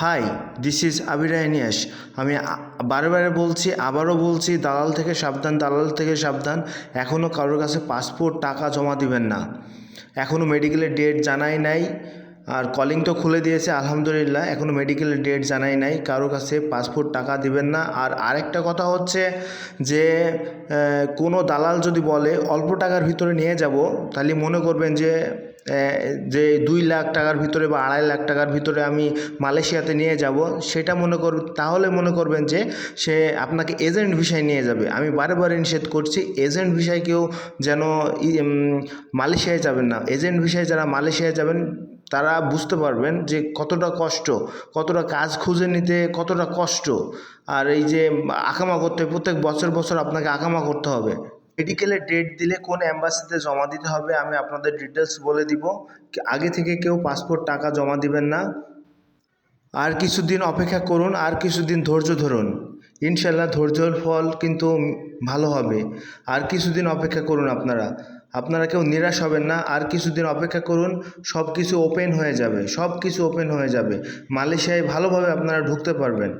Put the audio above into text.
High, this is আবিরানিয়াস। আমি বারে বারে বলছি, আবারও বলছি, দালাল থেকে সাবধান, দালাল থেকে সাবধান। এখনও কারোর কাছে পাসপোর্ট টাকা জমা দিবেন না। এখনও মেডিকেলের ডেট জানাই নাই, আর কলিং তো খুলে দিয়েছে আলহামদুলিল্লাহ। এখনও মেডিকেলের ডেট জানাই নাই, কারোর কাছে পাসপোর্ট টাকা দিবেন না। আর আরেকটা কথা হচ্ছে যে কোনো দালাল যদি বলে অল্প টাকার ভিতরে নিয়ে যাব, তাহলে মনে করবেন যে 2 লাখ টাকার ভিতরে বা 2.5 লাখ টাকার ভিতরে আমি মালয়েশিয়াতে নিয়ে যাব, সেটা তাহলে মনে করবেন যে সে আপনাকে এজেন্ট ভিসায় নিয়ে যাবে। আমি বারে বারে নিষেধ করছি, এজেন্ট ভিসায় কেউ যেন মালয়েশিয়ায় যাবেন না। এজেন্ট ভিসায় যারা মালয়েশিয়ায় যাবেন তারা বুঝতে পারবেন যে কতটা কষ্ট, কতটা কাজ খুঁজে নিতে কতটা কষ্ট। আর এই যে আকামা করতে প্রত্যেক বছর বছর আপনাকে আকামা করতে হবে। মেডিকেলের ডেট দিলে কোন অ্যাম্বাসিতে জমা দিতে হবে আমি আপনাদের ডিটেলস বলে দিব। আগে থেকে কেউ পাসপোর্ট টাকা জমা দিবেন না। আর কিছুদিন অপেক্ষা করুন, আর কিছুদিন ধৈর্য ধরুন। ইনশাল্লাহ ধৈর্যের ফল কিন্তু ভালো হবে। আর কিছুদিন অপেক্ষা করুন, আপনারা কেউ নিরাশ হবেন না। আর কিছুদিন অপেক্ষা করুন, সব কিছু ওপেন হয়ে যাবে, সব কিছু ওপেন হয়ে যাবে। মালয়েশিয়ায় ভালোভাবে আপনারা ঢুকতে পারবেন।